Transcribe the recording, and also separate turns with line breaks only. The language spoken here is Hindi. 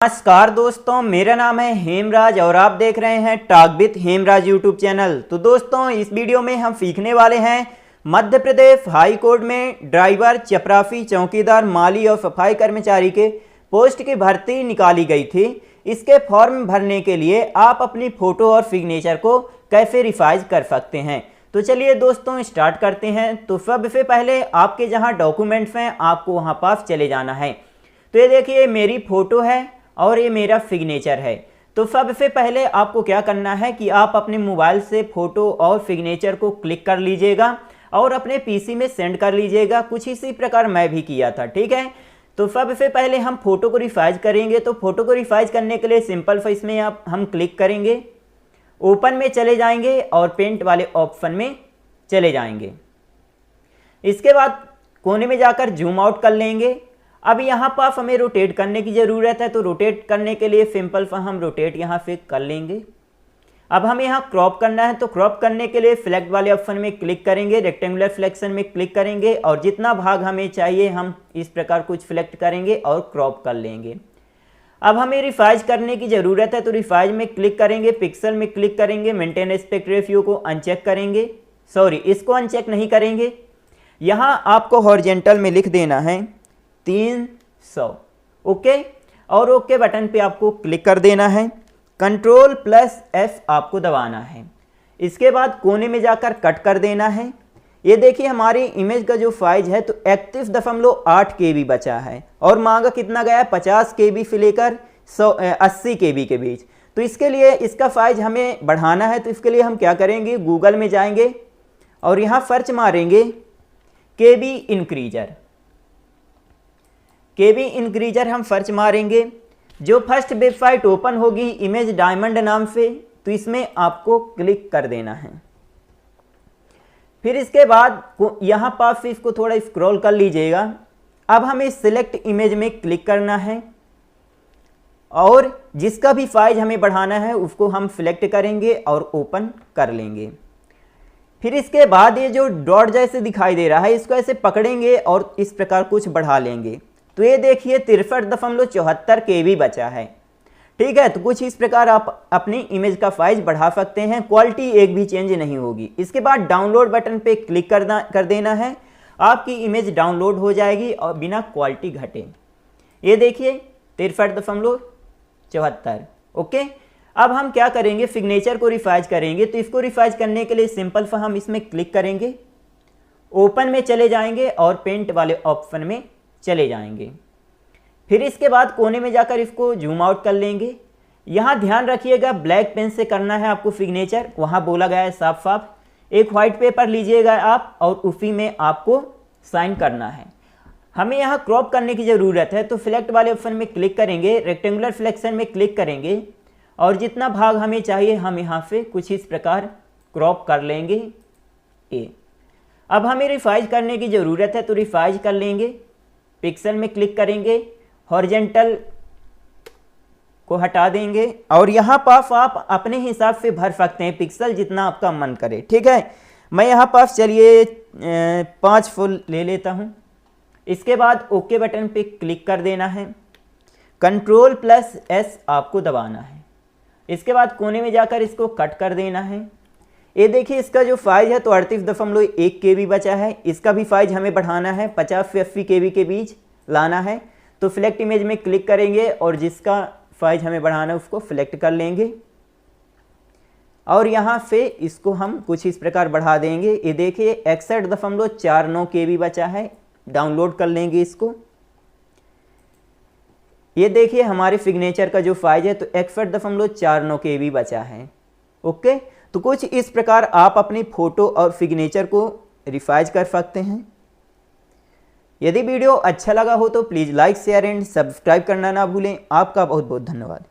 नमस्कार दोस्तों, मेरा नाम है हेमराज और आप देख रहे हैं talk with Hemraj YouTube channel. तो दोस्तों, इस वीडियो में हम सीखने वाले हैं मध्य प्रदेश हाई कोर्ट में ड्राइवर, चपरासी, चौकीदार, माली और सफाई कर्मचारी के पोस्ट की भर्ती निकाली गई थी। इसके फॉर्म भरने के लिए आप अपनी फ़ोटो और सिग्नेचर को कैसे रिवाइज कर सकते हैं। तो चलिए दोस्तों स्टार्ट करते हैं। तो सबसे पहले आपके जहाँ डॉक्यूमेंट्स हैं आपको वहाँ पास चले जाना है। तो ये देखिए मेरी फ़ोटो है और ये मेरा सिग्नेचर है। तो सबसे पहले आपको क्या करना है कि आप अपने मोबाइल से फ़ोटो और सिग्नेचर को क्लिक कर लीजिएगा और अपने पीसी में सेंड कर लीजिएगा। कुछ इसी प्रकार मैं भी किया था, ठीक है। तो सबसे पहले हम फ़ोटो को रिवाइज करेंगे। तो फ़ोटो को रिवाइज करने के लिए सिंपल सा इसमें हम क्लिक करेंगे, ओपन में चले जाएंगे और पेंट वाले ऑप्शन में चले जाएंगे। इसके बाद कोने में जाकर जूम आउट कर लेंगे। अब यहाँ पर हमें रोटेट करने की ज़रूरत है, तो रोटेट करने के लिए सिंपल सा हम रोटेट यहाँ से कर लेंगे। अब हमें यहाँ क्रॉप करना है, तो क्रॉप करने के लिए सिलेक्ट वाले ऑप्शन में क्लिक करेंगे, रेक्टेंगुलर सिलेक्शन में क्लिक करेंगे और जितना भाग हमें चाहिए हम इस प्रकार कुछ सिलेक्ट करेंगे और क्रॉप कर लेंगे। अब हमें रिवाइज करने की ज़रूरत है, तो रिवाइज में क्लिक करेंगे, पिक्सल में क्लिक करेंगे, मेंटेन एस्पेक्ट रेशियो को अनचेक करेंगे। सॉरी, इसको अनचेक नहीं करेंगे। यहाँ आपको हॉरिजॉन्टल में लिख देना है 300, ओके। और ओके बटन पे आपको क्लिक कर देना है, Ctrl+S आपको दबाना है। इसके बाद कोने में जाकर कट कर देना है। ये देखिए हमारी इमेज का जो साइज है तो 31.8 KB बचा है और मांगा कितना गया है 50 KB से लेकर 80 KB के बीच। तो इसके लिए इसका साइज हमें बढ़ाना है। तो इसके लिए हम क्या करेंगे, गूगल में जाएंगे और यहाँ सर्च मारेंगे KB इंक्रीजर हम सर्च मारेंगे। जो फर्स्ट वेबसाइट ओपन होगी इमेज डायमंड नाम से, तो इसमें आपको क्लिक कर देना है। फिर इसके बाद यहाँ पास से इसको थोड़ा स्क्रॉल कर लीजिएगा। अब हमें सिलेक्ट इमेज में क्लिक करना है और जिसका भी साइज हमें बढ़ाना है उसको हम सिलेक्ट करेंगे और ओपन कर लेंगे। फिर इसके बाद ये जो डॉट जैसे दिखाई दे रहा है इसको ऐसे पकड़ेंगे और इस प्रकार कुछ बढ़ा लेंगे। तो ये देखिए 63.74 KB बचा है, ठीक है। तो कुछ इस प्रकार आप अपनी इमेज का साइज बढ़ा सकते हैं, क्वालिटी एक भी चेंज नहीं होगी। इसके बाद डाउनलोड बटन पे क्लिक कर देना है, आपकी इमेज डाउनलोड हो जाएगी और बिना क्वालिटी घटे। ये देखिए 63.74, ओके। अब हम क्या करेंगे, सिग्नेचर को रिवाइज करेंगे। तो इसको रिवाइज करने के लिए सिंपल सा हम इसमें क्लिक करेंगे, ओपन में चले जाएंगे और पेंट वाले ऑप्शन में चले जाएंगे। फिर इसके बाद कोने में जाकर इसको जूम आउट कर लेंगे। यहाँ ध्यान रखिएगा ब्लैक पेन से करना है आपको सिग्नेचर, वहाँ बोला गया है साफ साफ। एक व्हाइट पेपर लीजिएगा आप और उसी में आपको साइन करना है। हमें यहाँ क्रॉप करने की ज़रूरत है, तो सिलेक्ट वाले ऑप्शन में क्लिक करेंगे, रेक्टेंगुलर सिलेक्शन में क्लिक करेंगे और जितना भाग हमें चाहिए हम यहाँ से कुछ इस प्रकार क्रॉप कर लेंगे ए। अब हमें रिवाइज करने की ज़रूरत है, तो रिवाइज कर लेंगे, पिक्सल में क्लिक करेंगे, हॉरिजॉन्टल को हटा देंगे और यहाँ पास आप अपने हिसाब से भर सकते हैं, पिक्सल जितना आपका मन करे, ठीक है। मैं यहाँ पास चलिए 5 फुल ले लेता हूँ। इसके बाद ओके बटन पे क्लिक कर देना है, Ctrl+S आपको दबाना है। इसके बाद कोने में जाकर इसको कट कर देना है। ये देखिए इसका जो साइज है तो 38.1 KB बचा है। इसका भी साइज हमें बढ़ाना है, 50 से 80 KB के बीच लाना है। तो सिलेक्ट इमेज में क्लिक करेंगे और जिसका साइज हमें बढ़ाना है उसको सिलेक्ट कर लेंगे और यहाँ से इसको हम कुछ इस प्रकार बढ़ा देंगे। ये देखिए 61.49 KB बचा है, डाउनलोड कर लेंगे इसको। ये देखिए हमारे सिग्नेचर का जो साइज है तो 61.49 KB बचा है, ओके। तो कुछ इस प्रकार आप अपनी फ़ोटो और सिग्नेचर को रिवाइज कर सकते हैं। यदि वीडियो अच्छा लगा हो तो please like, share and subscribe करना ना भूलें। आपका बहुत बहुत धन्यवाद।